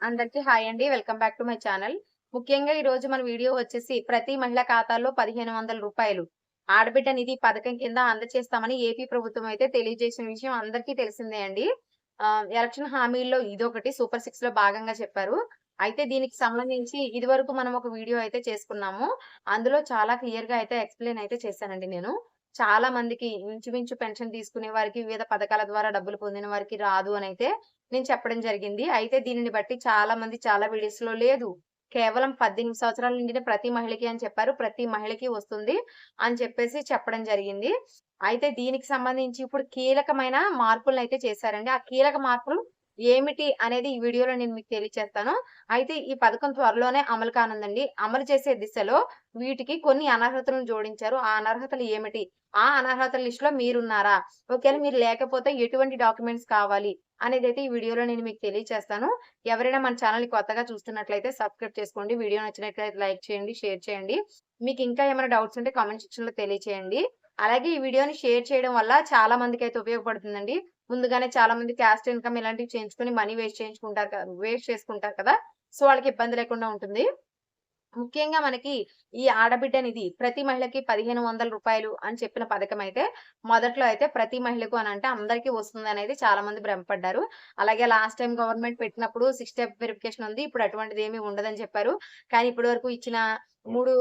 అందరికీ హాయ్ అండి. Welcome back to my channel. ముఖ్యంగా ఈరోజు మన వీడియో వచ్చేసి ప్రతి మహిళ ఖాతాలో రూ. 1,500 ఆడబిడ్డ నిధి పథకం కింద అందజేస్తామని ఏపీ ప్రభుత్వం అయితే తెలియజేసిన విషయం అందరికీ తెలిసిందే అండి. ఎలక్షన్ హామీల్లో ఇదొకటి సూపర్ 6లో భాగంగా చెప్పారు. అయితే దీనికి సంబంధించి ఇదివరకు మనం ఒక వీడియో అయితే చేసుకున్నాము. అందులో చాలా క్లియర్‌గా అయితే ఎక్స్‌ప్లెయిన్ అయితే చేశానండి నేను. చాలా మందికి ఇంచుమించు పెన్షన్ తీసుకునే వారికి, వివిధ పథకాల ద్వారా డబ్బులు పొందిన వారికి రాదు అనైతే నేను చెప్పడం జరిగింది. అయితే దీనిని బట్టి చాలా మంది చాలా వీడియోస్‌లో లేదు. కేవలం 18 సంవత్సరాలు నిండిన ప్రతి మహిళకి అని చెప్పారు. ప్రతి మహిళకి వస్తుంది అని చెప్పేసి చెప్పడం జరిగింది. అయితే దీనికి సంబంధించి ఇప్పుడు కీలకమైన మార్పులనైతే చేశారండి. ఆ కీలక మార్పులు ఏమిటి అనేది ఈ వీడియోలో నేను మీకు తెలియచేస్తాను. అయితే ఈ పథకం త్వరలోనే అమలు కానుందండి. అమలు చేసే దిశలో వీటికి కొన్ని అనర్హతలను జోడించారు. ఆ అనర్హతలు ఏమిటి? ఆ అనర్హతల లిస్ట్‌లో మీరున్నారా? ఒకవేళ మీరు లేకపోతే ఎటువంటి డాక్యుమెంట్స్ కావాలి? అనేదైతే ఈ వీడియోలో నేను మీకు తెలియచేస్తాను. ఎవరైనా మన ఛానెల్‌ని కొత్తగా చూస్తున్నట్లయితే సబ్స్క్రైబ్ చేసుకోండి. వీడియో నచ్చినట్లయితే లైక్ చేయండి, షేర్ చేయండి. మీకు ఇంకా ఏమైనా డౌట్స్ ఉంటే కామెంట్ సెక్షన్‌లో తెలియచేయండి. అలాగే ఈ వీడియోని షేర్ చేయడం వల్ల చాలా మందికైతే ఉపయోగపడుతుందండి. ముందుగానే చాలా మంది క్యాస్ట్ ఇన్‌కమ్ ఇలాంటివి చేయించుకొని మనీ వేస్ట్ చేసుకుంటారు కదా! సో, వాళ్ళకి ఇబ్బంది లేకుండా ఉంటుంది. ముఖ్యంగా మనకి ఈ ఆడబిడ్డ నిధి ప్రతి మహిళకి రూ. 1,500 అని చెప్పిన పథకమైతే మొదట్లో అయితే ప్రతి మహిళకు అనంటే అందరికీ వస్తుందనేది చాలా మంది భ్రమపడ్డారు. అలాగే లాస్ట్ టైమ్ గవర్నమెంట్ పెట్టినప్పుడు 6 స్టెప్ వెరిఫికేషన్ ఉంది. ఇప్పుడు అటువంటిదేమీ ఉండదని చెప్పారు. కానీ ఇప్పటి వరకు ఇచ్చిన 3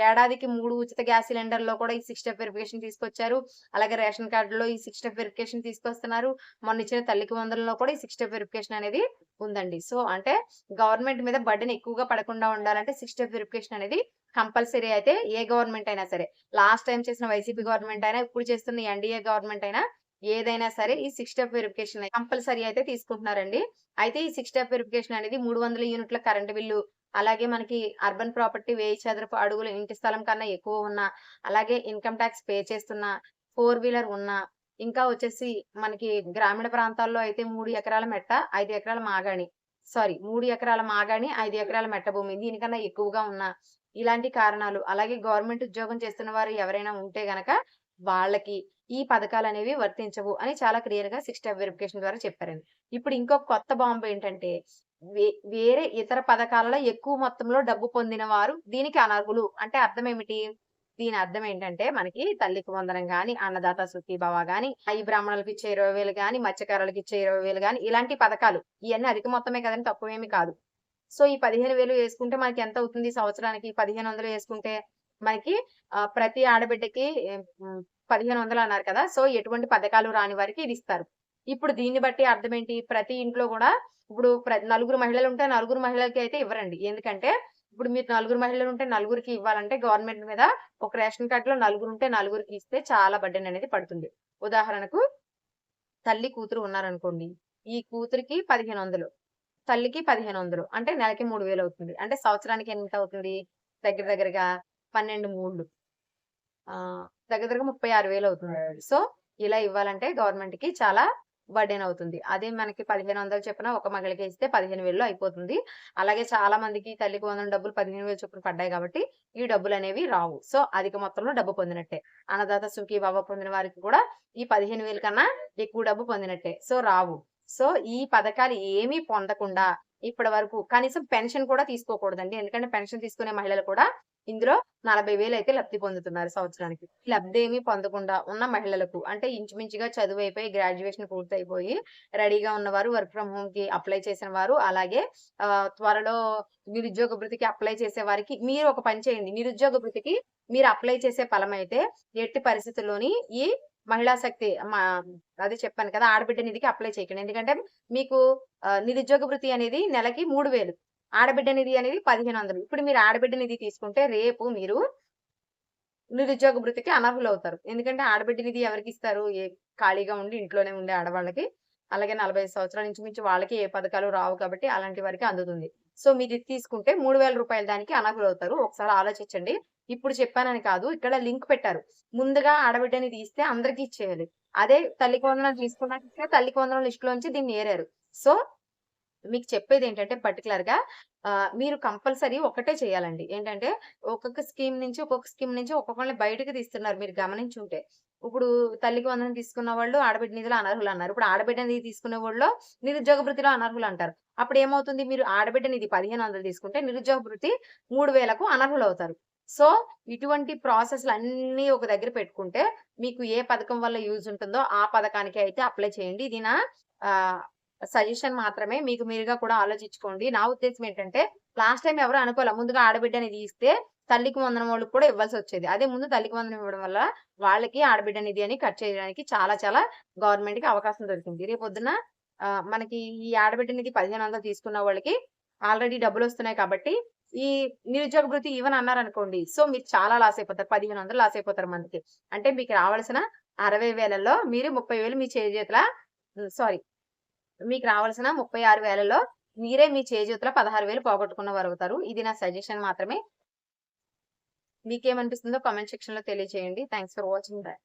ఏడాదికి 3 ఉచిత గ్యాస్ సిలిండర్‌లో కూడా ఈ 6 స్టెప్ వెరిఫికేషన్ తీసుకొచ్చారు. అలాగే రేషన్ కార్డులో ఈ 6 స్టెప్ వెరిఫికేషన్ తీసుకొస్తున్నారు. మొన్న ఇచ్చిన తల్లికి వందనంలో కూడా ఈ 6 స్టెప్ వెరిఫికేషన్ అనేది ఉందండి. సో, అంటే గవర్నమెంట్ మీద బర్డెన్ ఎక్కువగా పడకుండా ఉండాలంటే 6 స్టెప్ వెరిఫికేషన్ అనేది కంపల్సరీ అయితే ఏ గవర్నమెంట్ అయినా సరే. లాస్ట్ టైమ్ చేసిన వైసీపీ గవర్నమెంట్ అయినా, ఇప్పుడు చేస్తున్న ఎన్‌డీఏ గవర్నమెంట్ అయినా ఏదైనా సరే ఈ 6 స్టెప్ వెరిఫికేషన్ కంపల్సరీ అయితే తీసుకుంటున్నారండి. అయితే ఈ 6 స్టెప్ వెరిఫికేషన్ అనేది 300 యూనిట్ల కరెంట్ బిల్లు, అలాగే మనకి అర్బన్ ప్రాపర్టీ 1000 చదరపు అడుగుల ఇంటి స్థలం కన్నా ఎక్కువ ఉన్న, అలాగే ఇన్‌కమ్ టాక్స్ పే చేస్తున్న, 4 వీలర్ ఉన్న, ఇంకా వచ్చేసి మనకి గ్రామీణ ప్రాంతాల్లో అయితే 3 ఎకరాల మెట్ట, 5 ఎకరాల మాగాణి. 3 ఎకరాల మాగాణి, 5 ఎకరాల మెట్ట భూమి. దీనికన్నా ఎక్కువగా ఉన్న ఇలాంటి కారణాలు. అలాగే గవర్నమెంట్ ఉద్యోగం చేస్తున్న వారు ఎవరైనా ఉంటే గనక వాళ్ళకి ఈ పథకాలనేవి వర్తించవు అని చాలా క్లియర్‌గా 6 స్టెప్ వెరిఫికేషన్ ద్వారా చెప్పారండి. ఇప్పుడు ఇంకొక కొత్త బాంబ్ ఏంటంటే వేరే ఇతర పథకాలలో ఎక్కువ మొత్తంలో డబ్బు పొందిన వారు దీనికి అనర్హులు. అంటే అర్థం ఏమిటి? దీని అర్థం ఏంటంటే మనకి తల్లికి వందనం గాని, అన్నదాత సుఖీభవ గాని, ఈ బ్రాహ్మణులకిచ్చే 20,000 గాని, మత్స్యకారులకిచ్చే 20,000 గాని ఇలాంటి పథకాలు. ఇయన్నీ అధిక మొత్తమే కదండీ! తక్కువేమి కాదు. సో, ఈ 15,000 యేసుకుంటే మనకెంతవుతుంది సంవత్సరానికి? 1,500 యేసుకుంటే మనకి ప్రతి ఆడబిడ్డకి 1,500 అన్నారు కదా! సో, ఎటువంటి పథకాలు రాని వారికి ఇదిస్తారు. ఇప్పుడు దీన్ని బట్టి అర్థమేంటి? ప్రతి ఇంట్లో గూడా ఇప్పుడు నలుగురు మహిళలుంటే, నలుగురు మహిళలకి అయితే ఇవ్వరండి. ఎందుకంటే, ఇప్పుడు మీరు నలుగురు మహిళలుంటే నలుగురికి ఇవ్వాలంటే గవర్నమెంట్ మీద ఒక రేషన్ కార్డ్‌లో నలుగురుంటే నలుగురికి ఇస్తే చాలా బర్డెన్ అనేది పడుతుంది. ఉదాహరణకు తల్లి, కూతురు ఉన్నారనుకోండి. ఈ కూతురికి 1,500, తల్లికి 1,500 అంటే నెలకి 3,000 అవుతుంది. అంటే సంవత్సరానికి ఎంతవుతుంది? దగ్గర దగ్గరగా 12 3లు దగ్గర దగ్గరగా 36,000 అవుతుంది. సో, ఇలా ఇవ్వాలంటే గవర్నమెంట్‌కి చాలా బర్డెన్ అవుతుంది. అదే మనకి 1,500 చొప్పున ఒక మహిళకి ఇస్తే 15,000లో అయిపోతుంది. అలాగే చాలా మందికి తల్లికి వందనం డబ్బులు 15,000 చొప్పున పడ్డాయి కాబట్టి, ఈ డబ్బులనేవి రావు. సో, అధిక మొత్తంలో డబ్బు పొందినట్టే. అన్నదాత సుఖీభవ పొందిన వారికి కూడా ఈ 15,000 కన్నా ఎక్కువ డబ్బు పొందినట్టే. సో, రావు. సో, ఈ పథకాలు ఏమీ పొందకుండా ఇప్పటి వరకు కనీసం పెన్షన్ కూడా తీసుకోకూడదండి. ఎందుకంటే పెన్షన్ తీసుకునే మహిళలు కూడా ఇందులో 40,000 అయితే లబ్ధి పొందుతున్నారు సంవత్సరానికి. లబ్ధేమీ పొందకుండా ఉన్న మహిళలకు అంటే ఇంచుమించుగా చదువయిపోయి గ్రాడ్యుయేషన్ పూర్తయిపోయి రెడీగా ఉన్నవారు, వర్క్ ఫ్రమ్ హోమ్‌కి అప్లై చేసిన వారు, అలాగే త్వరలో నిరుద్యోగ భృతికి అప్లై చేసే వారికి మీరు ఒక పని చేయండి. నిరుద్యోగ భృతికి మీరు అప్లై చేసే ఫలమైతే ఎట్టి పరిస్థితుల్లోని ఈ మహిళా శక్తి అదే చెప్పాను కదా! ఆడబిడ్డ నిధికి అప్లై చేయకండి. ఎందుకంటే మీకు నిరుద్యోగ భృతి అనేది నెలకి 3,000, ఆడబిడ్డ నిధి అనేది 1,500. ఇప్పుడు మీరు ఆడబిడ్డ నిధి తీసుకుంటే రేపు మీరు నిరుద్యోగ భృతికి అనర్హులవుతారు. ఎందుకంటే ఆడబిడ్డ నిధి ఎవరికిస్తారు? ఖాళీగా ఉండి ఇంట్లోనే ఉండే ఆడవాళ్ళకి. అలాగే 45 సంవత్సరాల నుంచి మించి వాళ్ళకి ఏ పథకాలు రావు కాబట్టి అలాంటి వారికి అందుతుంది. సో, మీరిది తీసుకుంటే రూ. 3,000 దానికి అనర్హులవుతారు. ఒకసారి ఆలోచించండి. ఇప్పుడు చెప్పానని కాదు. ఇక్కడ లింక్ పెట్టారు. ముందుగా ఆడబిడ్డని తీస్తే అందరికి ఇచ్చేయాలి. అదే తల్లికి వందనం తీసుకున్నాక తల్లికి వందనం లిస్ట్‌లోంచి దీన్ని ఏరారు. సో, మీకు చెప్పేదేంటంటే పర్టిక్యులర్‌గా మీరు కంపల్సరీ ఒకటే చేయాలండి. ఏంటంటే ఒక్కొక్క స్కీమ్ నుంచి ఒక్కొక్కళ్ళని బయటకి తీస్తున్నారు మీరు గమనించుంటే. ఇప్పుడు తల్లికి వందనం తీసుకున్న వాళ్ళు ఆడబిడ్డ నిధిలో అనర్హులు అన్నారు. ఇప్పుడు ఆడబిడ్డ నిధి తీసుకునే వాళ్ళలో నిరుద్యోగ భృతిలో అనర్హులు అంటారు. అప్పుడు ఏమవుతుంది? మీరు ఆడబిడ్డ నిధి 1500 తీసుకుంటే నిరుద్యోగ భృతి 3000కు అనర్హులవుతారు. సో, ఇటువంటి ప్రాసెస్‌లన్నీ ఒక దగ్గర పెట్టుకుంటే మీకు ఏ పథకం వల్ల యూజ్ ఉంటుందో ఆ పథకానికి అయితే అప్లై చేయండి. ఇది నా ఆహ్, సజెషన్ మాత్రమే. మీకు మీరుగా కూడా ఆలోచించుకోండి. నా ఉద్దేశ్యం ఏంటంటే లాస్ట్ టైమ్ ఎవరు అనుకోలే. ముందుగా ఆడబిడ్డ నిధి ఇస్తే తల్లికి వందనం వాళ్ళకి కూడా ఇవ్వాల్సొచ్చేది. అదే ముందు తల్లికి వందనం ఇవ్వడం వల్ల వాళ్ళకి ఆడబిడ్డ నిధి అని కట్ చేయడానికి చాలా చాలా గవర్నమెంట్‌కి అవకాశం దొరికింది. రేపొద్దున మనకి ఈ ఆడబిడ్డ నిధి 1500 తీసుకున్న వాళ్ళకి ఆల్రెడీ డబ్బులొస్తున్నాయి కాబట్టి, ఈ నిరుద్యోగ భృతి ఇవ్వను అన్నారనుకోండి. సో, మీరు చాలా లాస్ అయిపోతారు. 1500 లాస్ అయిపోతారు మంత్‌కి. అంటే మీకు రావాల్సిన 60,000లో మీరు 30,000 మీ చేజేతుల సారీ మీకు రావాల్సిన 36,000లో మీరే మీ చేజేతుల 16,000 పోగొట్టుకున్న వారవుతారు. ఇది నా సజెషన్ మాత్రమే. మీకేమనిపిస్తుందో కామెంట్ సెక్షన్‌లో తెలియజేయండి. Thanks for watching. బై.